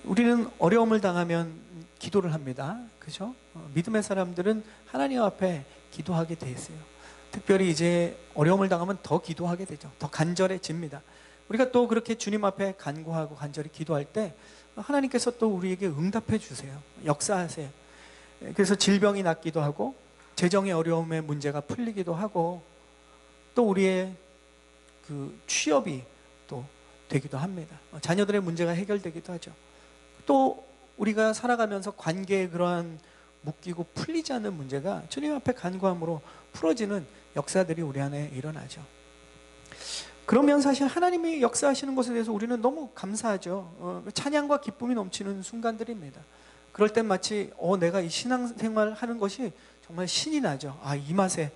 우리는 어려움을 당하면 기도를 합니다. 그죠? 믿음의 사람들은 하나님 앞에 기도하게 돼 있어요. 특별히 이제 어려움을 당하면 더 기도하게 되죠. 더 간절해집니다. 우리가 또 그렇게 주님 앞에 간구하고 간절히 기도할 때 하나님께서 또 우리에게 응답해 주세요. 역사하세요. 그래서 질병이 낫기도 하고 재정의 어려움의 문제가 풀리기도 하고 또 우리의 그 취업이 또 되기도 합니다. 자녀들의 문제가 해결되기도 하죠. 또 우리가 살아가면서 관계에 그러한 묶이고 풀리지 않는 문제가 주님 앞에 간구함으로 풀어지는 역사들이 우리 안에 일어나죠. 그러면 사실 하나님이 역사하시는 것에 대해서 우리는 너무 감사하죠. 찬양과 기쁨이 넘치는 순간들입니다. 그럴 땐 마치 내가 이 신앙생활 하는 것이 정말 신이 나죠. 이 맛에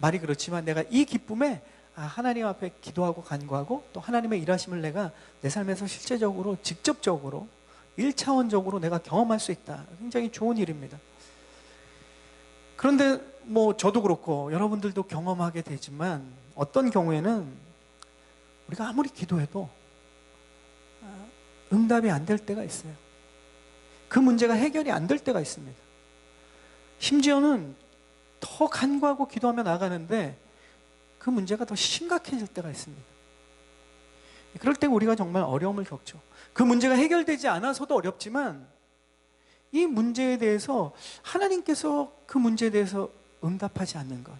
말이 그렇지만 내가 이 기쁨에 하나님 앞에 기도하고 간구하고 또 하나님의 일하심을 내가 내 삶에서 실제적으로 직접적으로 1차원적으로 내가 경험할 수 있다. 굉장히 좋은 일입니다. 그런데 저도 그렇고 여러분들도 경험하게 되지만 어떤 경우에는 우리가 아무리 기도해도 응답이 안 될 때가 있어요. 그 문제가 해결이 안 될 때가 있습니다. 심지어는 더 간구하고 기도하며 나가는데 그 문제가 더 심각해질 때가 있습니다. 그럴 때 우리가 정말 어려움을 겪죠. 그 문제가 해결되지 않아서도 어렵지만 이 문제에 대해서 하나님께서 그 문제에 대해서 응답하지 않는 것,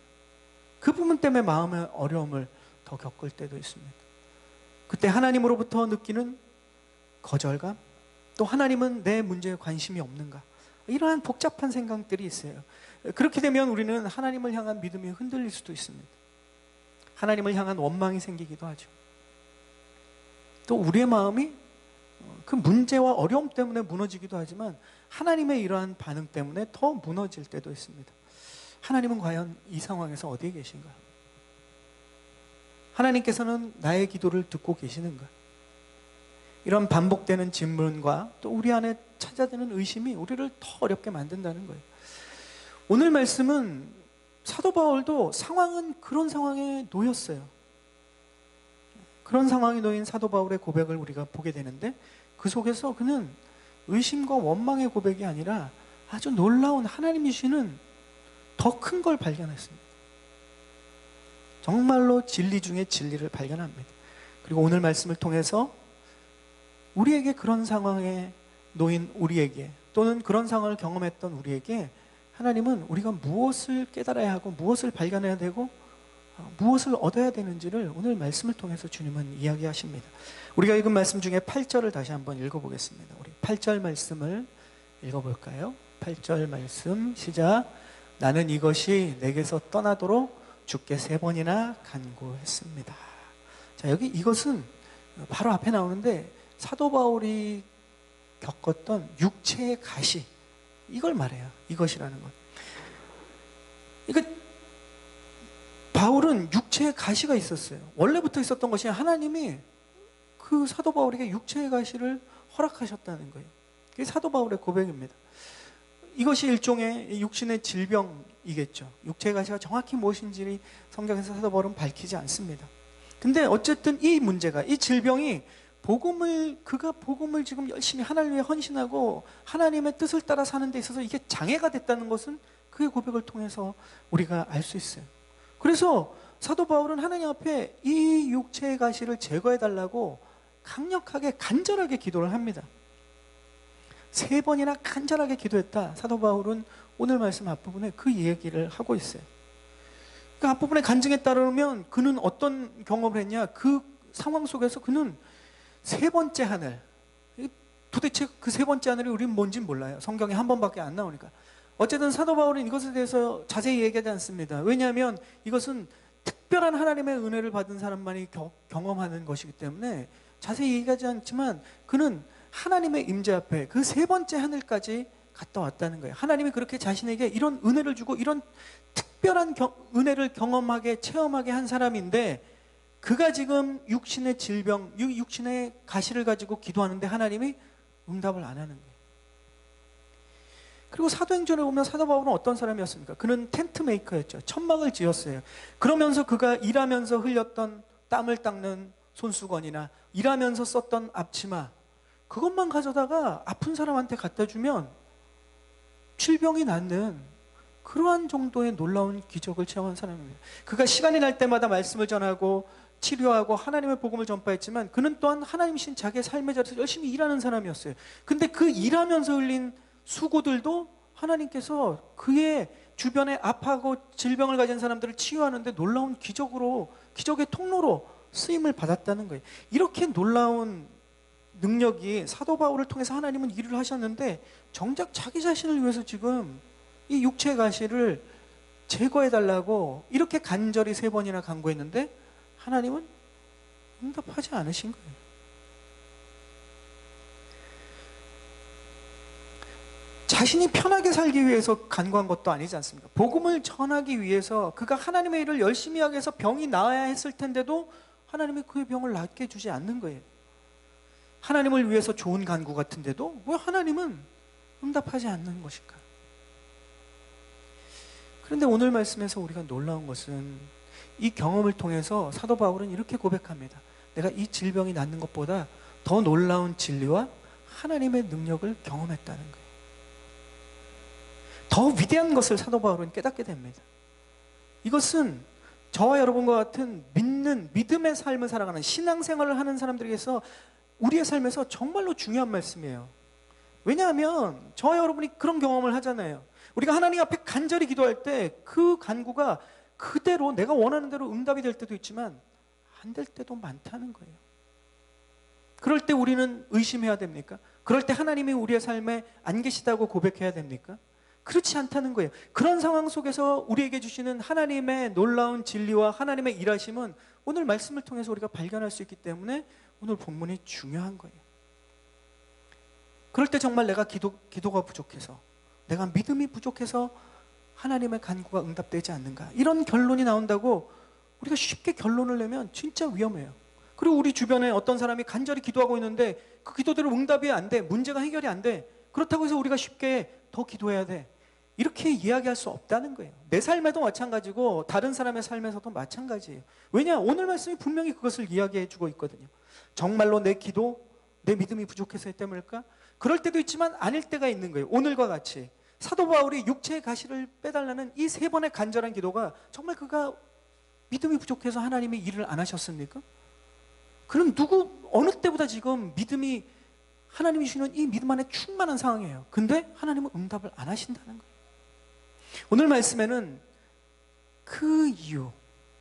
그 부분 때문에 마음의 어려움을 더 겪을 때도 있습니다. 그때 하나님으로부터 느끼는 거절감, 또 하나님은 내 문제에 관심이 없는가, 이러한 복잡한 생각들이 있어요. 그렇게 되면 우리는 하나님을 향한 믿음이 흔들릴 수도 있습니다. 하나님을 향한 원망이 생기기도 하죠. 또 우리의 마음이 그 문제와 어려움 때문에 무너지기도 하지만 하나님의 이러한 반응 때문에 더 무너질 때도 있습니다. 하나님은 과연 이 상황에서 어디에 계신가? 하나님께서는 나의 기도를 듣고 계시는가? 이런 반복되는 질문과 또 우리 안에 찾아드는 의심이 우리를 더 어렵게 만든다는 거예요. 오늘 말씀은 사도 바울도 상황은 그런 상황에 놓였어요. 그런 상황에 놓인 사도 바울의 고백을 우리가 보게 되는데 그 속에서 그는 의심과 원망의 고백이 아니라 아주 놀라운 하나님이 주시는 더 큰 걸 발견했습니다. 정말로 진리 중에 진리를 발견합니다. 그리고 오늘 말씀을 통해서 우리에게 그런 상황에 놓인 우리에게 또는 그런 상황을 경험했던 우리에게 하나님은 우리가 무엇을 깨달아야 하고 무엇을 발견해야 되고 무엇을 얻어야 되는지를 오늘 말씀을 통해서 주님은 이야기하십니다. 우리가 읽은 말씀 중에 8절을 다시 한번 읽어보겠습니다. 우리 8절 말씀을 읽어볼까요? 8절 말씀 시작. 나는 이것이 내게서 떠나도록 주께 3번이나 간구했습니다. 자, 여기 이것은 바로 앞에 나오는데 사도 바울이 겪었던 육체의 가시, 이걸 말해요. 이것이라는 것. 그러니까 바울은 육체의 가시가 있었어요. 원래부터 있었던 것이 하나님이 그 사도 바울에게 육체의 가시를 허락하셨다는 거예요. 그게 사도 바울의 고백입니다. 이것이 일종의 육신의 질병이겠죠. 육체의 가시가 정확히 무엇인지 성경에서 사도 바울은 밝히지 않습니다. 근데 어쨌든 이 문제가, 이 질병이 그가 복음을 지금 열심히 하나님을 위해 헌신하고 하나님의 뜻을 따라 사는 데 있어서 이게 장애가 됐다는 것은 그의 고백을 통해서 우리가 알 수 있어요. 그래서 사도 바울은 하나님 앞에 이 육체의 가시를 제거해 달라고 강력하게 간절하게 기도를 합니다. 3번이나 간절하게 기도했다. 사도 바울은 오늘 말씀 앞부분에 그 얘기를 하고 있어요. 그 앞부분에 간증에 따르면 그는 어떤 경험을 했냐, 그 상황 속에서 그는 3번째 하늘, 도대체 그 3번째 하늘이 우리는 뭔지 몰라요. 성경에 한 번밖에 안 나오니까. 어쨌든 사도 바울은 이것에 대해서 자세히 얘기하지 않습니다. 왜냐하면 이것은 특별한 하나님의 은혜를 받은 사람만이 경험하는 것이기 때문에 자세히 얘기하지 않지만 그는 하나님의 임재 앞에 그 3번째 하늘까지 갔다 왔다는 거예요. 하나님이 그렇게 자신에게 이런 은혜를 주고 이런 특별한 은혜를 경험하게 체험하게 한 사람인데 그가 지금 육신의 질병, 육신의 가시를 가지고 기도하는데 하나님이 응답을 안 하는 거예요. 그리고 사도행전에 보면 사도 바울은 어떤 사람이었습니까? 그는 텐트 메이커였죠. 천막을 지었어요. 그러면서 그가 일하면서 흘렸던 땀을 닦는 손수건이나 일하면서 썼던 앞치마, 그것만 가져다가 아픈 사람한테 갖다 주면 질병이 낫는 그러한 정도의 놀라운 기적을 체험한 사람입니다. 그가 시간이 날 때마다 말씀을 전하고 치료하고 하나님의 복음을 전파했지만 그는 또한 하나님이신 자기의 삶의 자리에서 열심히 일하는 사람이었어요. 근데 그 일하면서 흘린 수고들도 하나님께서 그의 주변에 아파하고 질병을 가진 사람들을 치유하는데 놀라운 기적의 통로로 쓰임을 받았다는 거예요. 이렇게 놀라운 능력이 사도 바울을 통해서 하나님은 일을 하셨는데 정작 자기 자신을 위해서 지금 이 육체의 가시를 제거해달라고 이렇게 간절히 3번이나 간구했는데 하나님은 응답하지 않으신 거예요. 자신이 편하게 살기 위해서 간구한 것도 아니지 않습니까? 복음을 전하기 위해서 그가 하나님의 일을 열심히 하기 위해서 병이 나아야 했을 텐데도 하나님이 그의 병을 낫게 해주지 않는 거예요. 하나님을 위해서 좋은 간구 같은데도 왜 하나님은 응답하지 않는 것일까? 그런데 오늘 말씀에서 우리가 놀라운 것은 이 경험을 통해서 사도 바울은 이렇게 고백합니다. 내가 이 질병이 낫는 것보다 더 놀라운 진리와 하나님의 능력을 경험했다는 거예요. 더 위대한 것을 사도 바울은 깨닫게 됩니다. 이것은 저와 여러분과 같은 믿음의 삶을 살아가는 신앙생활을 하는 사람들에게서 우리의 삶에서 정말로 중요한 말씀이에요. 왜냐하면 저와 여러분이 그런 경험을 하잖아요. 우리가 하나님 앞에 간절히 기도할 때 그 간구가 그대로 내가 원하는 대로 응답이 될 때도 있지만 안 될 때도 많다는 거예요. 그럴 때 우리는 의심해야 됩니까? 그럴 때 하나님이 우리의 삶에 안 계시다고 고백해야 됩니까? 그렇지 않다는 거예요. 그런 상황 속에서 우리에게 주시는 하나님의 놀라운 진리와 하나님의 일하심은 오늘 말씀을 통해서 우리가 발견할 수 있기 때문에 오늘 본문이 중요한 거예요. 그럴 때 정말 내가 기도가 부족해서, 내가 믿음이 부족해서 하나님의 간구가 응답되지 않는가, 이런 결론이 나온다고 우리가 쉽게 결론을 내면 진짜 위험해요. 그리고 우리 주변에 어떤 사람이 간절히 기도하고 있는데 그 기도대로 응답이 안 돼, 문제가 해결이 안 돼, 그렇다고 해서 우리가 쉽게 더 기도해야 돼, 이렇게 이야기할 수 없다는 거예요. 내 삶에도 마찬가지고 다른 사람의 삶에서도 마찬가지예요. 왜냐? 오늘 말씀이 분명히 그것을 이야기해 주고 있거든요. 정말로 내 기도, 내 믿음이 부족해서의 때문일까? 그럴 때도 있지만 아닐 때가 있는 거예요. 오늘과 같이 사도 바울이 육체의 가시를 빼달라는 이 3번의 간절한 기도가 정말 그가 믿음이 부족해서 하나님이 일을 안 하셨습니까? 그럼 어느 때보다 지금 믿음이, 하나님이 주시는 이 믿음 안에 충만한 상황이에요. 근데 하나님은 응답을 안 하신다는 거예요. 오늘 말씀에는 그 이유,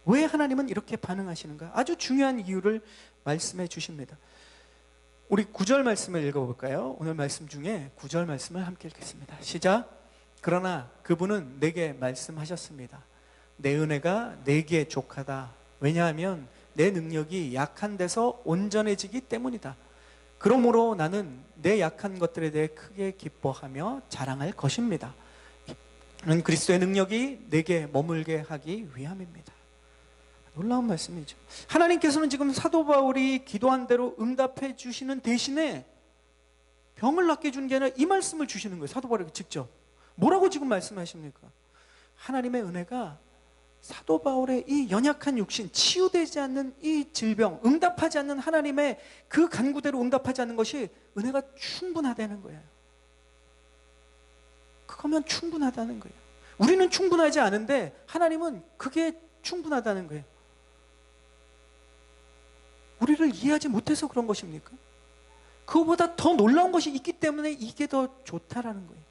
왜 하나님은 이렇게 반응하시는가, 아주 중요한 이유를 말씀해 주십니다. 우리 9절 말씀을 읽어볼까요? 오늘 말씀 중에 9절 말씀을 함께 읽겠습니다. 시작. 그러나 그분은 내게 말씀하셨습니다. 내 은혜가 내게 족하다. 왜냐하면 내 능력이 약한 데서 온전해지기 때문이다. 그러므로 나는 내 약한 것들에 대해 크게 기뻐하며 자랑할 것입니다. 이는 그리스도의 능력이 내게 머물게 하기 위함입니다. 놀라운 말씀이죠. 하나님께서는 지금 사도 바울이 기도한 대로 응답해 주시는 대신에 병을 낫게 해주는 게 아니라 이 말씀을 주시는 거예요. 사도 바울에게 직접. 뭐라고 지금 말씀하십니까? 하나님의 은혜가 사도 바울의 이 연약한 육신, 치유되지 않는 이 질병, 응답하지 않는 하나님의 그 간구대로 응답하지 않는 것이 은혜가 충분하다는 거예요. 그거면 충분하다는 거예요. 우리는 충분하지 않은데 하나님은 그게 충분하다는 거예요. 우리를 이해하지 못해서 그런 것입니까? 그거보다 더 놀라운 것이 있기 때문에 이게 더 좋다라는 거예요.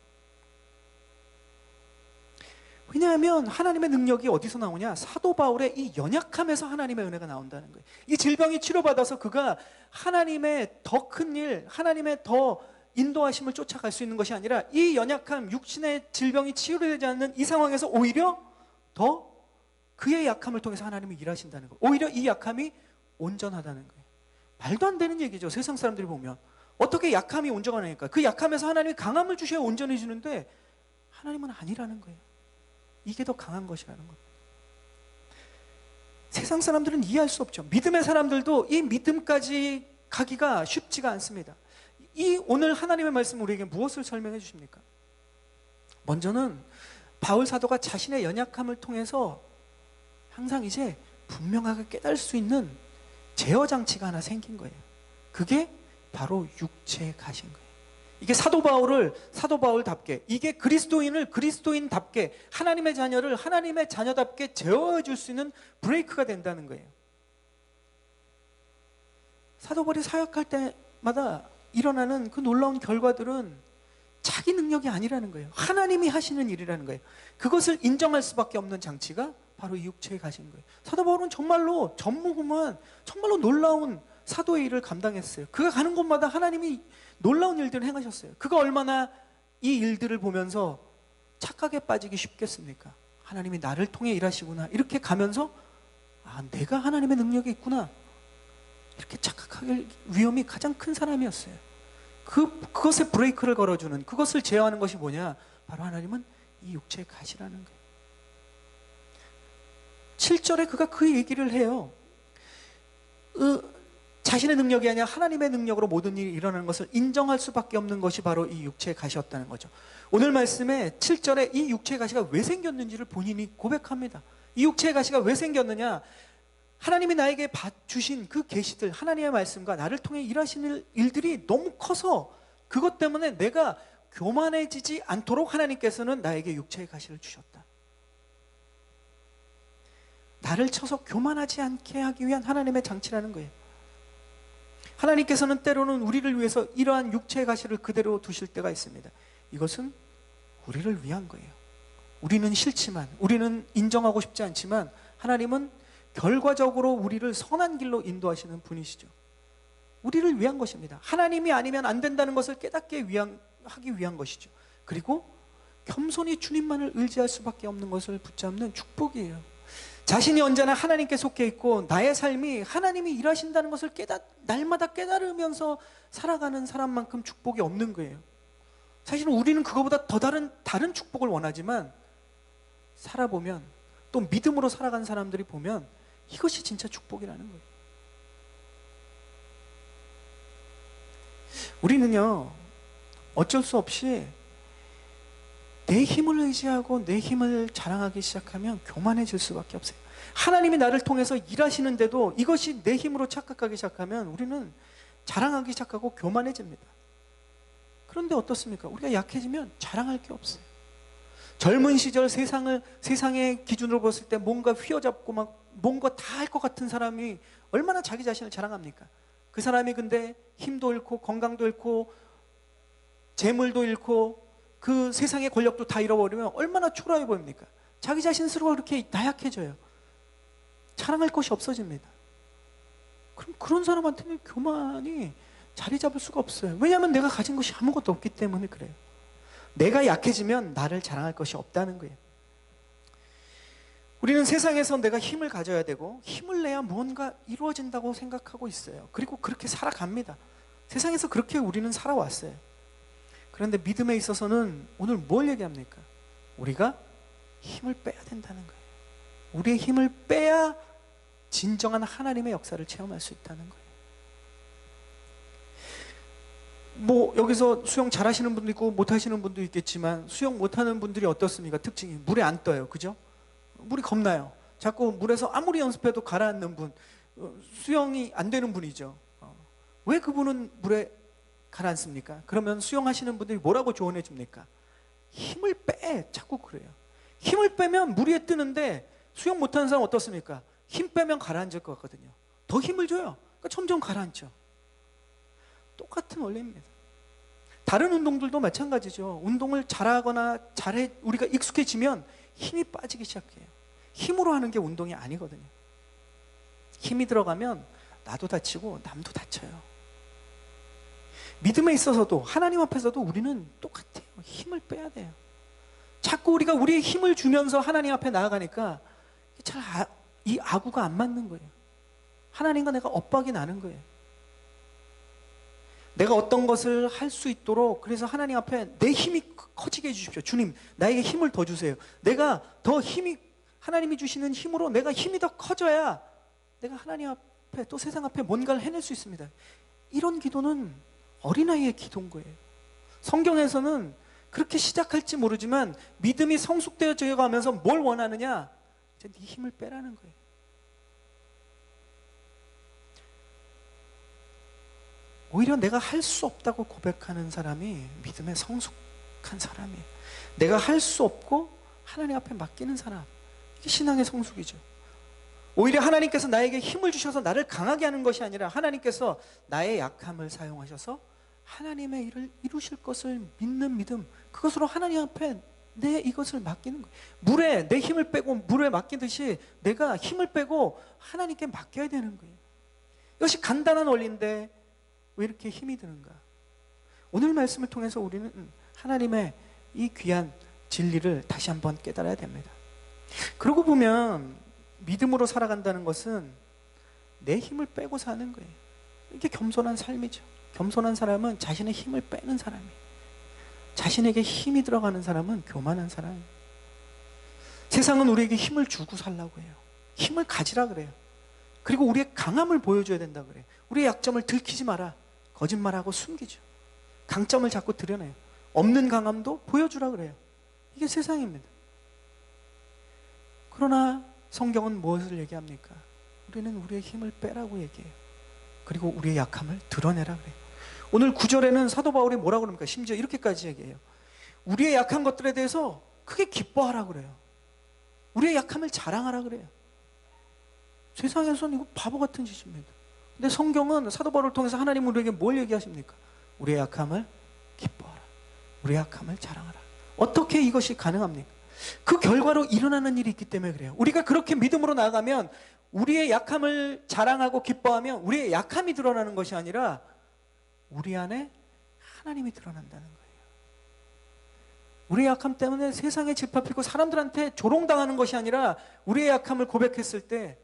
왜냐하면 하나님의 능력이 어디서 나오냐? 사도 바울의 이 연약함에서 하나님의 은혜가 나온다는 거예요. 이 질병이 치료받아서 그가 하나님의 더 큰 일, 하나님의 더 인도하심을 쫓아갈 수 있는 것이 아니라 이 연약함, 육신의 질병이 치유되지 않는 이 상황에서 오히려 더 그의 약함을 통해서 하나님이 일하신다는 거예요. 오히려 이 약함이 온전하다는 거예요. 말도 안 되는 얘기죠. 세상 사람들이 보면 어떻게 약함이 온전하니까, 그 약함에서 하나님이 강함을 주셔야 온전해지는데 하나님은 아니라는 거예요. 이게 더 강한 것이라는 겁니다. 세상 사람들은 이해할 수 없죠. 믿음의 사람들도 이 믿음까지 가기가 쉽지가 않습니다. 이 오늘 하나님의 말씀 우리에게 무엇을 설명해 주십니까? 먼저는 바울 사도가 자신의 연약함을 통해서 항상 이제 분명하게 깨달을 수 있는 제어 장치가 하나 생긴 거예요. 그게 바로 육체에 가신 거예요. 이게 사도 바울을 사도 바울답게, 이게 그리스도인을 그리스도인답게, 하나님의 자녀를 하나님의 자녀답게 제어해 줄 수 있는 브레이크가 된다는 거예요. 사도 바울이 사역할 때마다 일어나는 그 놀라운 결과들은 자기 능력이 아니라는 거예요. 하나님이 하시는 일이라는 거예요. 그것을 인정할 수밖에 없는 장치가 바로 이 육체에 가신 거예요. 사도 바울은 정말로 전무후무한 정말로 놀라운 사도의 일을 감당했어요. 그가 가는 곳마다 하나님이 놀라운 일들을 행하셨어요. 그가 얼마나 이 일들을 보면서 착각에 빠지기 쉽겠습니까? 하나님이 나를 통해 일하시구나, 이렇게 가면서 내가 하나님의 능력이 있구나, 이렇게 착각할 위험이 가장 큰 사람이었어요. 그것에 브레이크를 걸어주는, 그것을 제어하는 것이 뭐냐? 바로 하나님은 이 육체에 가시라는 거예요. 7절에 그가 그 얘기를 해요. 자신의 능력이 아니라 하나님의 능력으로 모든 일이 일어나는 것을 인정할 수밖에 없는 것이 바로 이 육체의 가시였다는 거죠. 오늘 말씀에 7절에 이 육체의 가시가 왜 생겼는지를 본인이 고백합니다. 이 육체의 가시가 왜 생겼느냐? 하나님이 나에게 주신 그 계시들, 하나님의 말씀과 나를 통해 일하시는 일들이 너무 커서 그것 때문에 내가 교만해지지 않도록 하나님께서는 나에게 육체의 가시를 주셨다. 나를 쳐서 교만하지 않게 하기 위한 하나님의 장치라는 거예요. 하나님께서는 때로는 우리를 위해서 이러한 육체의 가시를 그대로 두실 때가 있습니다. 이것은 우리를 위한 거예요. 우리는 싫지만, 우리는 인정하고 싶지 않지만 하나님은 결과적으로 우리를 선한 길로 인도하시는 분이시죠. 우리를 위한 것입니다. 하나님이 아니면 안 된다는 것을 깨닫게 하기 위한 것이죠. 그리고 겸손히 주님만을 의지할 수밖에 없는 것을 붙잡는 축복이에요. 자신이 언제나 하나님께 속해 있고 나의 삶이 하나님이 일하신다는 것을 날마다 깨달으면서 살아가는 사람만큼 축복이 없는 거예요. 사실은 우리는 그거보다 더 다른 축복을 원하지만 살아보면, 또 믿음으로 살아간 사람들이 보면 이것이 진짜 축복이라는 거예요. 우리는요, 어쩔 수 없이 내 힘을 의지하고 내 힘을 자랑하기 시작하면 교만해질 수밖에 없어요. 하나님이 나를 통해서 일하시는데도 이것이 내 힘으로 착각하기 시작하면 우리는 자랑하기 시작하고 교만해집니다. 그런데 어떻습니까? 우리가 약해지면 자랑할 게 없어요. 젊은 시절 세상의 기준으로 봤을 때 뭔가 휘어잡고 막 뭔가 다 할 것 같은 사람이 얼마나 자기 자신을 자랑합니까? 그 사람이 근데 힘도 잃고 건강도 잃고 재물도 잃고 그 세상의 권력도 다 잃어버리면 얼마나 초라해 보입니까? 자기 자신 스스로 그렇게 나약해져요. 자랑할 것이 없어집니다. 그럼 그런 사람한테는 교만이 자리 잡을 수가 없어요. 왜냐하면 내가 가진 것이 아무것도 없기 때문에 그래요. 내가 약해지면 나를 자랑할 것이 없다는 거예요. 우리는 세상에서 내가 힘을 가져야 되고 힘을 내야 무언가 이루어진다고 생각하고 있어요. 그리고 그렇게 살아갑니다. 세상에서 그렇게 우리는 살아왔어요. 그런데 믿음에 있어서는 오늘 뭘 얘기합니까? 우리가 힘을 빼야 된다는 거예요. 우리의 힘을 빼야 진정한 하나님의 역사를 체험할 수 있다는 거예요. 여기서 수영 잘하시는 분도 있고 못하시는 분도 있겠지만 수영 못하는 분들이 어떻습니까? 특징이 물에 안 떠요. 그죠? 물이 겁나요. 자꾸 물에서 아무리 연습해도 가라앉는 분, 수영이 안 되는 분이죠. 왜 그분은 물에 가라앉습니까? 그러면 수영하시는 분들이 뭐라고 조언해 줍니까? 힘을 빼. 자꾸 그래요. 힘을 빼면 물 위에 뜨는데 수영 못하는 사람 어떻습니까? 힘 빼면 가라앉을 것 같거든요. 더 힘을 줘요. 그러니까 점점 가라앉죠. 똑같은 원리입니다. 다른 운동들도 마찬가지죠. 운동을 잘하거나 우리가 익숙해지면 힘이 빠지기 시작해요. 힘으로 하는 게 운동이 아니거든요. 힘이 들어가면 나도 다치고 남도 다쳐요. 믿음에 있어서도 하나님 앞에서도 우리는 똑같아요. 힘을 빼야 돼요. 자꾸 우리가 우리의 힘을 주면서 하나님 앞에 나아가니까 이 아구가 안 맞는 거예요. 하나님과 내가 엇박이 나는 거예요. 내가 어떤 것을 할 수 있도록, 그래서 하나님 앞에 내 힘이 커지게 해주십시오. 주님, 나에게 힘을 더 주세요. 내가 더 하나님이 주시는 힘으로 내가 힘이 더 커져야 내가 하나님 앞에 또 세상 앞에 뭔가를 해낼 수 있습니다. 이런 기도는 어린아이의 기도인 거예요. 성경에서는 그렇게 시작할지 모르지만 믿음이 성숙되어져 가면서 뭘 원하느냐? 이제 네 힘을 빼라는 거예요. 오히려 내가 할 수 없다고 고백하는 사람이 믿음의 성숙한 사람이에요. 내가 할 수 없고 하나님 앞에 맡기는 사람, 이게 신앙의 성숙이죠. 오히려 하나님께서 나에게 힘을 주셔서 나를 강하게 하는 것이 아니라 하나님께서 나의 약함을 사용하셔서 하나님의 일을 이루실 것을 믿는 믿음, 그것으로 하나님 앞에 내 이것을 맡기는 거예요. 물에 내 힘을 빼고 물에 맡기듯이 내가 힘을 빼고 하나님께 맡겨야 되는 거예요. 이것이 간단한 원리인데 왜 이렇게 힘이 드는가? 오늘 말씀을 통해서 우리는 하나님의 이 귀한 진리를 다시 한번 깨달아야 됩니다. 그러고 보면 믿음으로 살아간다는 것은 내 힘을 빼고 사는 거예요. 이게 겸손한 삶이죠. 겸손한 사람은 자신의 힘을 빼는 사람이에요. 자신에게 힘이 들어가는 사람은 교만한 사람이에요. 세상은 우리에게 힘을 주고 살라고 해요. 힘을 가지라 그래요. 그리고 우리의 강함을 보여줘야 된다 그래요. 우리의 약점을 들키지 마라. 거짓말하고 숨기죠. 강점을 자꾸 드러내요. 없는 강함도 보여주라 그래요. 이게 세상입니다. 그러나 성경은 무엇을 얘기합니까? 우리는 우리의 힘을 빼라고 얘기해요. 그리고 우리의 약함을 드러내라 그래요. 오늘 9절에는 사도 바울이 뭐라고 그럽니까? 심지어 이렇게까지 얘기해요. 우리의 약한 것들에 대해서 크게 기뻐하라 그래요. 우리의 약함을 자랑하라 그래요. 세상에서는 이거 바보 같은 짓입니다. 근데 성경은 사도 바울을 통해서 하나님은 우리에게 뭘 얘기하십니까? 우리의 약함을 기뻐하라. 우리의 약함을 자랑하라. 어떻게 이것이 가능합니까? 그 결과로 일어나는 일이 있기 때문에 그래요. 우리가 그렇게 믿음으로 나아가면 우리의 약함을 자랑하고 기뻐하면 우리의 약함이 드러나는 것이 아니라 우리 안에 하나님이 드러난다는 거예요. 우리의 약함 때문에 세상에 짓밟히고 사람들한테 조롱당하는 것이 아니라 우리의 약함을 고백했을 때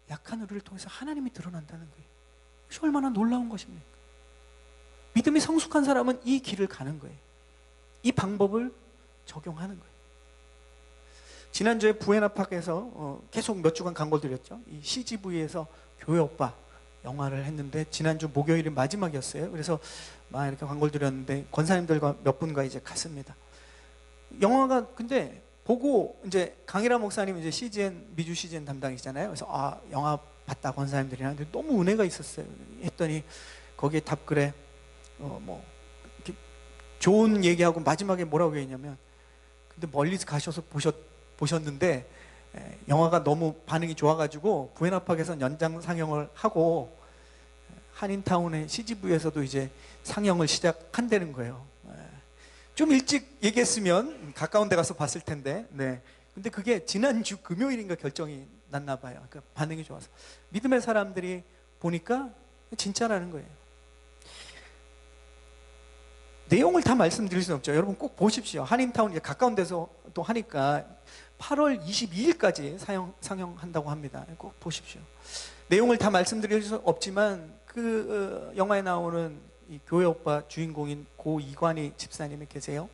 약한 우리를 통해서 하나님이 드러난다는 거예요. 그것이 얼마나 놀라운 것입니까? 믿음이 성숙한 사람은 이 길을 가는 거예요. 이 방법을 적용하는 거예요. 지난주에 부에나팍에서 계속 몇 주간 광고를 드렸죠. 이 CGV에서 교회 오빠 영화를 했는데 지난주 목요일이 마지막이었어요. 그래서 막 이렇게 광고를 드렸는데 권사님들과 몇 분과 이제 갔습니다. 영화가 근데 보고 이제 강일아 목사님 이제 CGN 미주 CGN 담당이시잖아요. 그래서 영화 봤다 권사님들이랑 근데 너무 은혜가 있었어요. 했더니 거기에 답글에 뭐 이렇게 좋은 얘기하고 마지막에 뭐라고 했냐면 근데 멀리서 가셔서 보셨는데 영화가 너무 반응이 좋아가지고 부에나팍에서 연장 상영을 하고 한인타운의 CGV에서도 이제 상영을 시작한다는 거예요. 좀 일찍 얘기했으면 가까운 데 가서 봤을 텐데, 네. 근데 그게 지난주 금요일인가 결정이 났나 봐요. 그러니까 반응이 좋아서 믿음의 사람들이 보니까 진짜라는 거예요. 내용을 다 말씀드릴 수는 없죠. 여러분 꼭 보십시오. 한인타운 이제 가까운 데서 또 하니까 8월 22일까지 상영한다고 합니다. 꼭 보십시오. 내용을 다 말씀드릴 수 없지만 그 영화에 나오는 이 교회 오빠 주인공인 고 이관희 집사님이 계세요.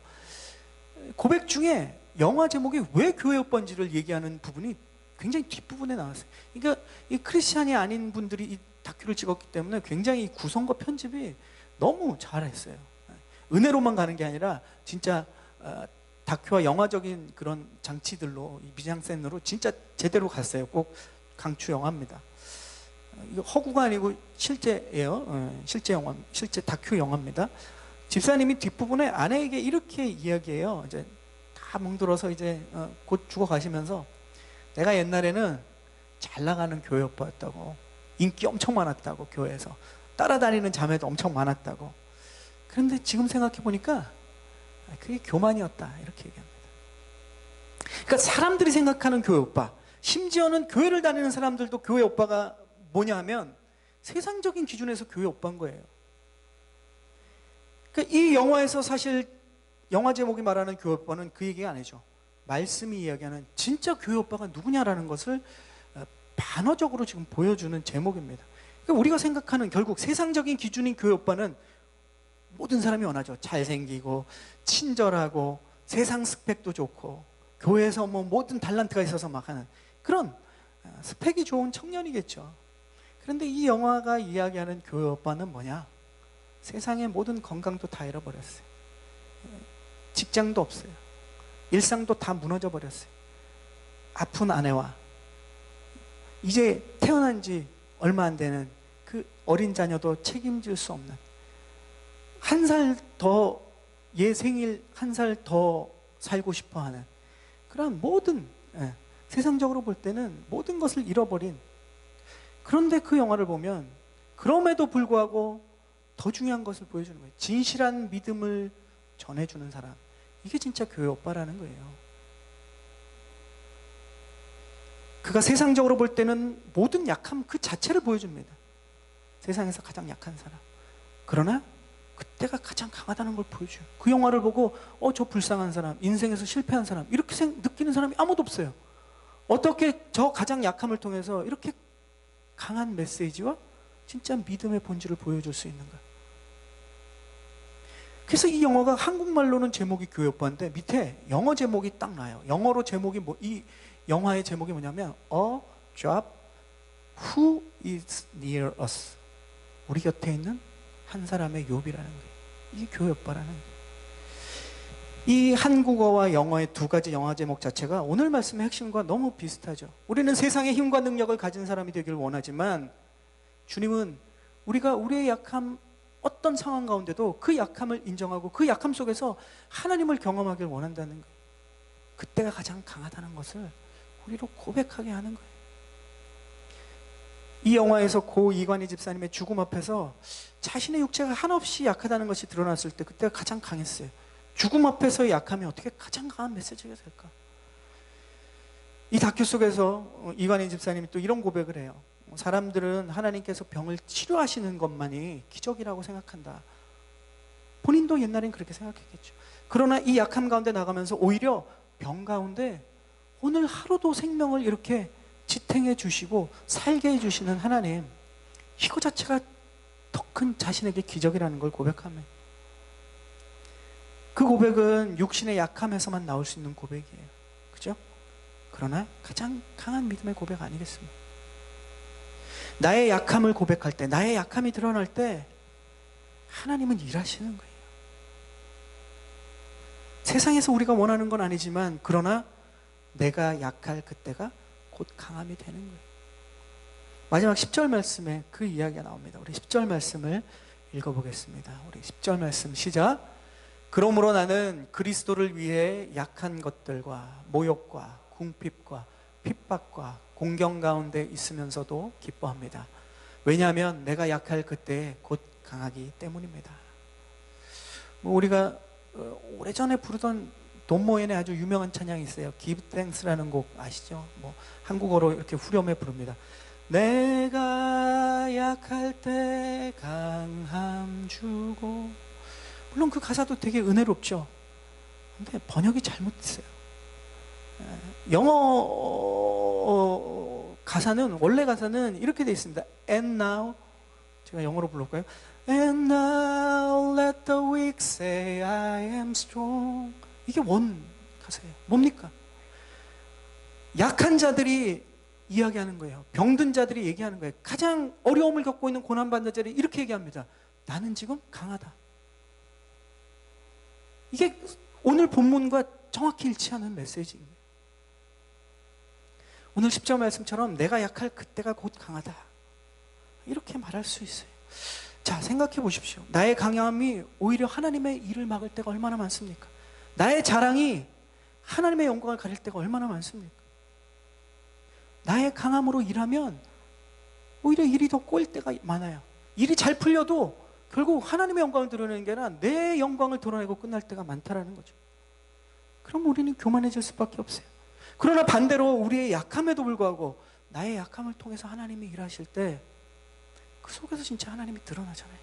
고백 중에 영화 제목이 왜 교회 오빠인지를 얘기하는 부분이 굉장히 뒷부분에 나왔어요. 그러니까 이 크리스찬이 아닌 분들이 이 다큐를 찍었기 때문에 굉장히 구성과 편집이 너무 잘했어요. 은혜로만 가는 게 아니라 진짜 다큐와 영화적인 그런 장치들로 미장센으로 진짜 제대로 갔어요. 꼭 강추 영화입니다. 이거 허구가 아니고 실제예요. 실제 영화, 실제 다큐 영화입니다. 집사님이 뒷부분에 아내에게 이렇게 이야기해요. 이제 다 멍들어서 이제 곧 죽어 가시면서 내가 옛날에는 잘 나가는 교회 오빠였다고, 인기 엄청 많았다고, 교회에서 따라다니는 자매도 엄청 많았다고. 그런데 지금 생각해 보니까 그게 교만이었다 이렇게 얘기합니다. 그러니까 사람들이 생각하는 교회 오빠, 심지어는 교회를 다니는 사람들도 교회 오빠가 뭐냐 하면 세상적인 기준에서 교회 오빠인 거예요. 그러니까 이 영화에서 사실 영화 제목이 말하는 교회 오빠는 그 얘기가 아니죠. 말씀이 이야기하는 진짜 교회 오빠가 누구냐라는 것을 반어적으로 지금 보여주는 제목입니다. 그러니까 우리가 생각하는 결국 세상적인 기준인 교회 오빠는 모든 사람이 원하죠. 잘생기고 친절하고 세상 스펙도 좋고 교회에서 뭐 모든 달란트가 있어서 막 하는 그런 스펙이 좋은 청년이겠죠. 그런데 이 영화가 이야기하는 교회 오빠는 뭐냐? 세상의 모든 건강도 다 잃어버렸어요. 직장도 없어요. 일상도 다 무너져 버렸어요. 아픈 아내와 이제 태어난 지 얼마 안 되는 그 어린 자녀도 책임질 수 없는, 한 살 더, 얘 생일 한 살 더 살고 싶어 하는 그런 모든, 세상적으로 볼 때는 모든 것을 잃어버린, 그런데 그 영화를 보면 그럼에도 불구하고 더 중요한 것을 보여주는 거예요. 진실한 믿음을 전해주는 사람. 이게 진짜 교회 오빠라는 거예요. 그가 세상적으로 볼 때는 모든 약함 그 자체를 보여줍니다. 세상에서 가장 약한 사람. 그러나 그때가 가장 강하다는 걸 보여줘요. 그 영화를 보고 저 불쌍한 사람, 인생에서 실패한 사람 이렇게 느끼는 사람이 아무도 없어요. 어떻게 저 가장 약함을 통해서 이렇게 강한 메시지와 진짜 믿음의 본질을 보여줄 수 있는가. 그래서 이 영화가 한국말로는 제목이 교회 오빠인데 밑에 영어 제목이 딱 나요. 영어로 제목이 이 영화의 제목이 뭐냐면 A Job Who is Near Us. 우리 곁에 있는 한 사람의 욥이라는 거예요. 이게 교회 오빠라는 거예요. 이 한국어와 영어의 두 가지 영화 제목 자체가 오늘 말씀의 핵심과 너무 비슷하죠. 우리는 세상의 힘과 능력을 가진 사람이 되기를 원하지만 주님은 우리가 우리의 약함, 어떤 상황 가운데도 그 약함을 인정하고 그 약함 속에서 하나님을 경험하길 원한다는 거예요. 그때가 가장 강하다는 것을 우리로 고백하게 하는 거예요. 이 영화에서 고 이관희 집사님의 죽음 앞에서 자신의 육체가 한없이 약하다는 것이 드러났을 때 그때가 가장 강했어요. 죽음 앞에서의 약함이 어떻게 가장 강한 메시지가 될까? 이 다큐 속에서 이관희 집사님이 또 이런 고백을 해요. 사람들은 하나님께서 병을 치료하시는 것만이 기적이라고 생각한다. 본인도 옛날엔 그렇게 생각했겠죠. 그러나 이 약함 가운데 나가면서 오히려 병 가운데 오늘 하루도 생명을 이렇게 지탱해 주시고 살게 해 주시는 하나님, 이거 자체가 더 큰 자신에게 기적이라는 걸 고백하면, 그 고백은 육신의 약함에서만 나올 수 있는 고백이에요. 그죠? 그러나 가장 강한 믿음의 고백 아니겠습니까? 나의 약함을 고백할 때, 나의 약함이 드러날 때 하나님은 일하시는 거예요. 세상에서 우리가 원하는 건 아니지만 그러나 내가 약할 그때가 곧 강함이 되는 거예요. 마지막 10절 말씀에 그 이야기가 나옵니다. 우리 10절 말씀을 읽어보겠습니다. 우리 10절 말씀 시작. 그러므로 나는 그리스도를 위해 약한 것들과 모욕과 궁핍과 핍박과 공경 가운데 있으면서도 기뻐합니다. 왜냐하면 내가 약할 그때 곧 강하기 때문입니다. 우리가 오래전에 부르던 돈 모엔의 아주 유명한 찬양이 있어요. Give Thanks라는 곡 아시죠? 한국어로 이렇게 후렴에 부릅니다. 내가 약할 때 강함 주고. 물론 그 가사도 되게 은혜롭죠. 근데 번역이 잘못됐어요. 영어 가사는, 원래 가사는 이렇게 되어 있습니다. And now, 제가 영어로 불러볼까요? And now let the weak say I am strong. 이게 원 가사예요. 뭡니까? 약한 자들이 이야기하는 거예요. 병든 자들이 얘기하는 거예요. 가장 어려움을 겪고 있는 고난받는 자들이 이렇게 얘기합니다. 나는 지금 강하다. 이게 오늘 본문과 정확히 일치하는 메시지입니다. 오늘 10절 말씀처럼 내가 약할 그때가 곧 강하다. 이렇게 말할 수 있어요. 자, 생각해 보십시오. 나의 강함이 오히려 하나님의 일을 막을 때가 얼마나 많습니까? 나의 자랑이 하나님의 영광을 가릴 때가 얼마나 많습니까? 나의 강함으로 일하면 오히려 일이 더 꼬일 때가 많아요. 일이 잘 풀려도 결국 하나님의 영광을 드러내는 게 아니라 내 영광을 드러내고 끝날 때가 많다라는 거죠. 그럼 우리는 교만해질 수밖에 없어요. 그러나 반대로 우리의 약함에도 불구하고 나의 약함을 통해서 하나님이 일하실 때 그 속에서 진짜 하나님이 드러나잖아요.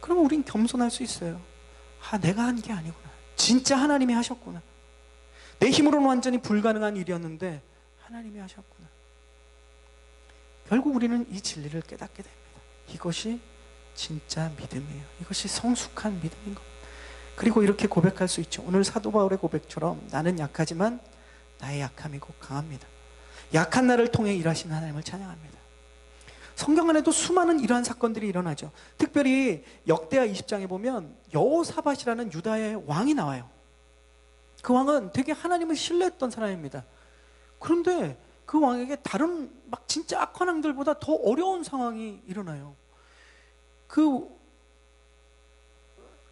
그러면 우린 겸손할 수 있어요. 내가 한 게 아니구나. 진짜 하나님이 하셨구나. 내 힘으로는 완전히 불가능한 일이었는데 하나님이 하셨구나. 결국 우리는 이 진리를 깨닫게 됩니다. 이것이 진짜 믿음이에요. 이것이 성숙한 믿음인 겁니다. 그리고 이렇게 고백할 수 있죠. 오늘 사도 바울의 고백처럼 나는 약하지만 나의 약함이 곧 강합니다. 약한 나를 통해 일하시는 하나님을 찬양합니다. 성경 안에도 수많은 이러한 사건들이 일어나죠. 특별히 역대하 20장에 보면 여호사밧이라는 유다의 왕이 나와요. 그 왕은 되게 하나님을 신뢰했던 사람입니다. 그런데 그 왕에게 다른 막 진짜 악한 왕들보다 더 어려운 상황이 일어나요. 그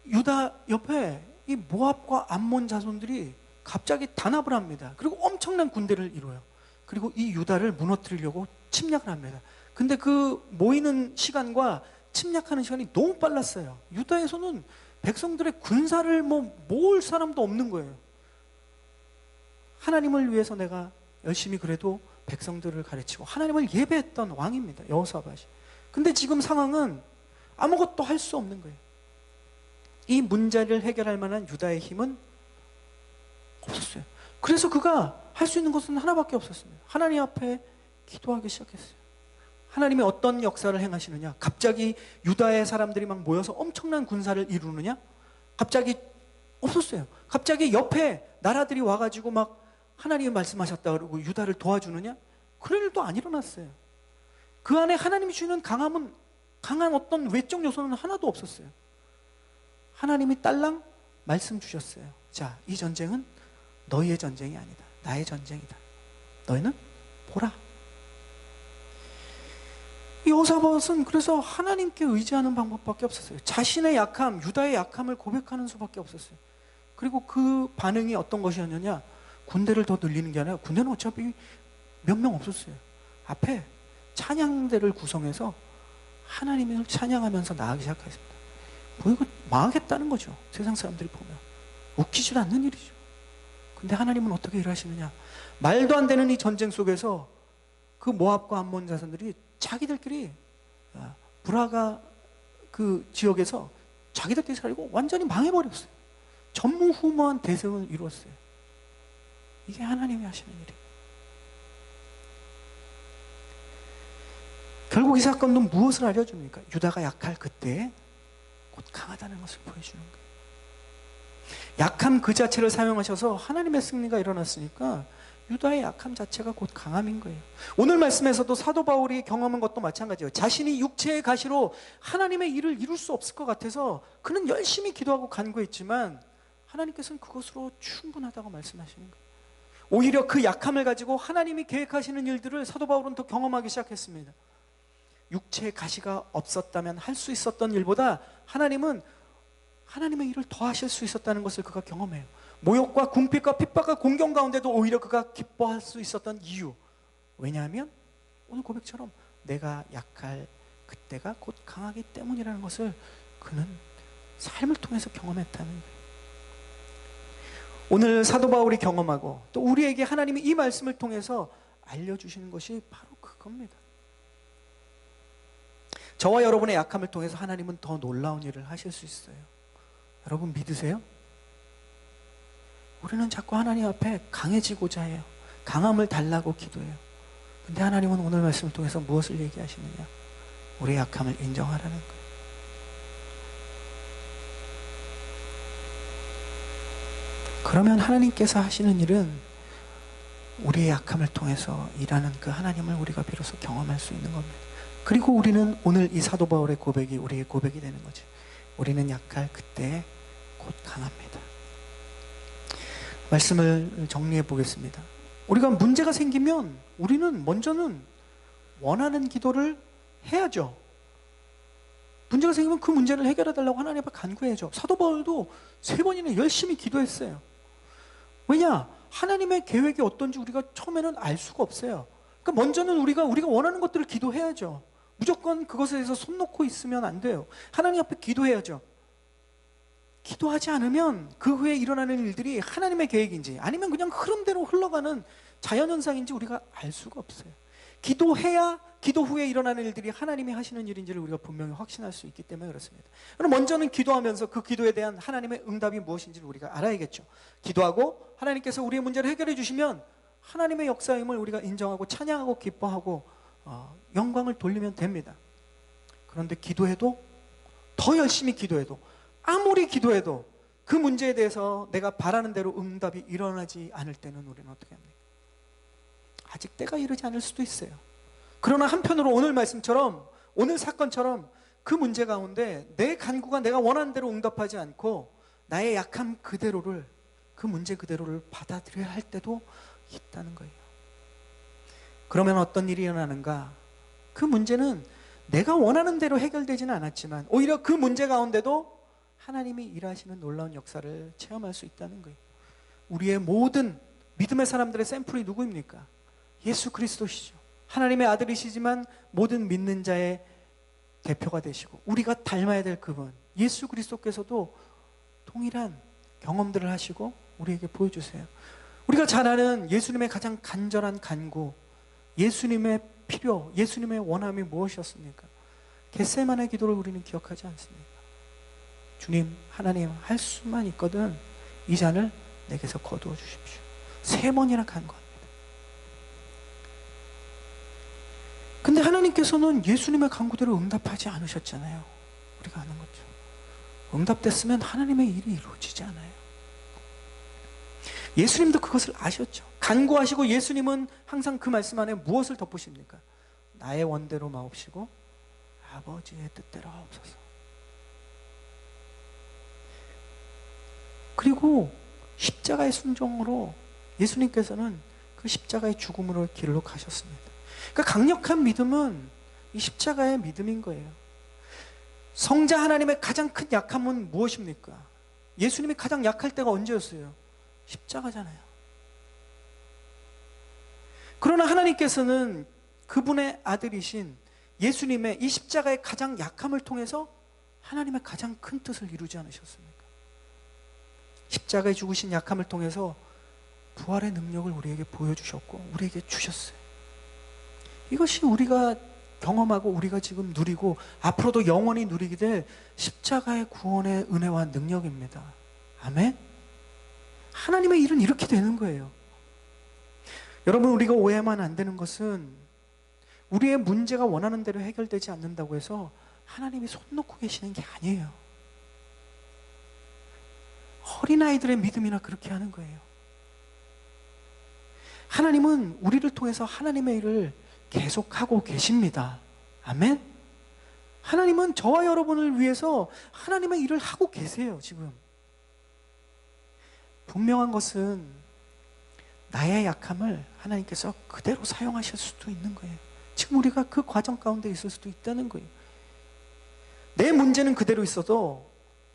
유다 옆에 이 모압과 암몬 자손들이 갑자기 단합을 합니다. 그리고 엄청난 군대를 이뤄요. 그리고 이 유다를 무너뜨리려고 침략을 합니다. 근데 그 모이는 시간과 침략하는 시간이 너무 빨랐어요. 유다에서는 백성들의 군사를 모을 사람도 없는 거예요. 하나님을 위해서 내가 열심히 그래도 백성들을 가르치고 하나님을 예배했던 왕입니다. 여호사밧이. 근데 지금 상황은 아무것도 할 수 없는 거예요. 이 문제를 해결할 만한 유다의 힘은 없었어요. 그래서 그가 할 수 있는 것은 하나밖에 없었습니다. 하나님 앞에 기도하기 시작했어요. 하나님이 어떤 역사를 행하시느냐? 갑자기 유다의 사람들이 막 모여서 엄청난 군사를 이루느냐? 갑자기 없었어요. 갑자기 옆에 나라들이 와가지고 막 하나님이 말씀하셨다 그러고 유다를 도와주느냐? 그런 일도 안 일어났어요. 그 안에 하나님이 주는 강한 어떤 외적 요소는 하나도 없었어요. 하나님이 딸랑 말씀 주셨어요. 자, 이 전쟁은 너희의 전쟁이 아니다. 나의 전쟁이다. 너희는 보라. 이 여호사밧은 그래서 하나님께 의지하는 방법밖에 없었어요. 자신의 약함, 유다의 약함을 고백하는 수밖에 없었어요. 그리고 그 반응이 어떤 것이었느냐? 군대를 더 늘리는 게 아니라 군대는 어차피 몇 명 없었어요. 앞에 찬양대를 구성해서 하나님을 찬양하면서 나아가기 시작했습니다. 이거 망하겠다는 거죠. 세상 사람들이 보면 웃기지도 않는 일이죠. 근데 하나님은 어떻게 일하시느냐? 말도 안 되는 이 전쟁 속에서 그 모압과 암몬 자손들이 자기들끼리 브라가 그 지역에서 자기들끼리 살고 완전히 망해버렸어요. 전무후무한 대승을 이루었어요. 이게 하나님이 하시는 일이에요. 결국 이 사건은 무엇을 알려줍니까? 유다가 약할 그때 곧 강하다는 것을 보여주는 거예요. 약함 그 자체를 사용하셔서 하나님의 승리가 일어났으니까 유다의 약함 자체가 곧 강함인 거예요. 오늘 말씀에서도 사도 바울이 경험한 것도 마찬가지예요. 자신이 육체의 가시로 하나님의 일을 이룰 수 없을 것 같아서 그는 열심히 기도하고 간구했지만 하나님께서는 그것으로 충분하다고 말씀하시는 거예요. 오히려 그 약함을 가지고 하나님이 계획하시는 일들을 사도 바울은 더 경험하기 시작했습니다. 육체의 가시가 없었다면 할 수 있었던 일보다 하나님은 하나님의 일을 더 하실 수 있었다는 것을 그가 경험해요. 모욕과 궁핍과 핍박과 공경 가운데도 오히려 그가 기뻐할 수 있었던 이유. 왜냐하면 오늘 고백처럼 내가 약할 그때가 곧 강하기 때문이라는 것을 그는 삶을 통해서 경험했다는 거예요. 오늘 사도 바울이 경험하고 또 우리에게 하나님이 이 말씀을 통해서 알려주시는 것이 바로 그겁니다. 저와 여러분의 약함을 통해서 하나님은 더 놀라운 일을 하실 수 있어요. 여러분 믿으세요? 우리는 자꾸 하나님 앞에 강해지고자 해요. 강함을 달라고 기도해요. 근데 하나님은 오늘 말씀을 통해서 무엇을 얘기하시느냐? 우리의 약함을 인정하라는 거예요. 그러면 하나님께서 하시는 일은 우리의 약함을 통해서 일하는 그 하나님을 우리가 비로소 경험할 수 있는 겁니다. 그리고 우리는 오늘 이 사도 바울의 고백이 우리의 고백이 되는 거죠. 우리는 약할 그때에 곧 강합니다. 말씀을 정리해 보겠습니다. 우리가 문제가 생기면 우리는 먼저는 원하는 기도를 해야죠. 문제가 생기면 그 문제를 해결해 달라고 하나님 앞에 간구해야죠. 사도 바울도 3번이나 열심히 기도했어요. 왜냐? 하나님의 계획이 어떤지 우리가 처음에는 알 수가 없어요. 그러니까 먼저는 우리가 원하는 것들을 기도해야죠. 무조건 그것에 대해서 손 놓고 있으면 안 돼요. 하나님 앞에 기도해야죠. 기도하지 않으면 그 후에 일어나는 일들이 하나님의 계획인지 아니면 그냥 흐름대로 흘러가는 자연현상인지 우리가 알 수가 없어요. 기도해야 기도 후에 일어나는 일들이 하나님이 하시는 일인지를 우리가 분명히 확신할 수 있기 때문에 그렇습니다. 그럼 먼저는 기도하면서 그 기도에 대한 하나님의 응답이 무엇인지를 우리가 알아야겠죠. 기도하고 하나님께서 우리의 문제를 해결해 주시면 하나님의 역사임을 우리가 인정하고 찬양하고 기뻐하고 영광을 돌리면 됩니다. 그런데 기도해도 더 열심히 기도해도 아무리 기도해도 그 문제에 대해서 내가 바라는 대로 응답이 일어나지 않을 때는 우리는 어떻게 합니까? 아직 때가 이르지 않을 수도 있어요. 그러나 한편으로 오늘 말씀처럼 오늘 사건처럼 그 문제 가운데 내 간구가 내가 원하는 대로 응답하지 않고 나의 약함 그대로를 그 문제 그대로를 받아들여야 할 때도 있다는 거예요. 그러면 어떤 일이 일어나는가? 그 문제는 내가 원하는 대로 해결되지는 않았지만 오히려 그 문제 가운데도 하나님이 일하시는 놀라운 역사를 체험할 수 있다는 거예요. 우리의 모든 믿음의 사람들의 샘플이 누구입니까? 예수 그리스도시죠. 하나님의 아들이시지만 모든 믿는 자의 대표가 되시고 우리가 닮아야 될 그분 예수 그리스도께서도 동일한 경험들을 하시고 우리에게 보여주세요. 우리가 잘 아는 예수님의 가장 간절한 간구, 예수님의 필요, 예수님의 원함이 무엇이었습니까? 겟세마네 기도를 우리는 기억하지 않습니까? 주님, 하나님, 할 수만 있거든 이 잔을 내게서 거두어 주십시오. 3번이나 간구합니다. 근데 하나님께서는 예수님의 간구대로 응답하지 않으셨잖아요. 우리가 아는 거죠. 응답됐으면 하나님의 일이 이루어지지 않아요. 예수님도 그것을 아셨죠. 간구하시고 예수님은 항상 그 말씀 안에 무엇을 덧붙입니까? 나의 원대로 마옵시고 아버지의 뜻대로 하옵소서. 그리고 십자가의 순종으로 예수님께서는 그 십자가의 죽음으로 길로 가셨습니다. 그러니까 강력한 믿음은 이 십자가의 믿음인 거예요. 성자 하나님의 가장 큰 약함은 무엇입니까? 예수님이 가장 약할 때가 언제였어요? 십자가잖아요. 그러나 하나님께서는 그분의 아들이신 예수님의 이 십자가의 가장 약함을 통해서 하나님의 가장 큰 뜻을 이루지 않으셨습니까? 십자가에 죽으신 약함을 통해서 부활의 능력을 우리에게 보여주셨고 우리에게 주셨어요. 이것이 우리가 경험하고 우리가 지금 누리고 앞으로도 영원히 누리게 될 십자가의 구원의 은혜와 능력입니다. 아멘? 하나님의 일은 이렇게 되는 거예요. 여러분, 우리가 오해하면 안 되는 것은 우리의 문제가 원하는 대로 해결되지 않는다고 해서 하나님이 손 놓고 계시는 게 아니에요. 어린아이들의 믿음이나 그렇게 하는 거예요. 하나님은 우리를 통해서 하나님의 일을 계속하고 계십니다. 아멘? 하나님은 저와 여러분을 위해서 하나님의 일을 하고 계세요, 지금. 분명한 것은 나의 약함을 하나님께서 그대로 사용하실 수도 있는 거예요. 지금 우리가 그 과정 가운데 있을 수도 있다는 거예요. 내 문제는 그대로 있어도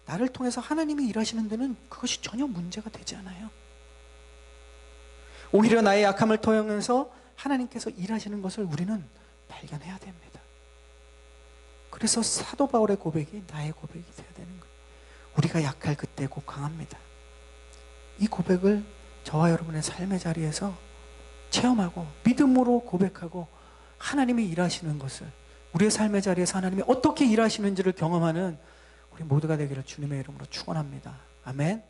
나를 통해서 하나님이 일하시는 데는 그것이 전혀 문제가 되지 않아요. 오히려 나의 약함을 통해서 하나님께서 일하시는 것을 우리는 발견해야 됩니다. 그래서 사도 바울의 고백이 나의 고백이 되어야 되는 거예요. 우리가 약할 그때 곧 강합니다. 이 고백을 저와 여러분의 삶의 자리에서 체험하고 믿음으로 고백하고 하나님이 일하시는 것을 우리의 삶의 자리에서 하나님이 어떻게 일하시는지를 경험하는 우리 모두가 되기를 주님의 이름으로 축원합니다. 아멘.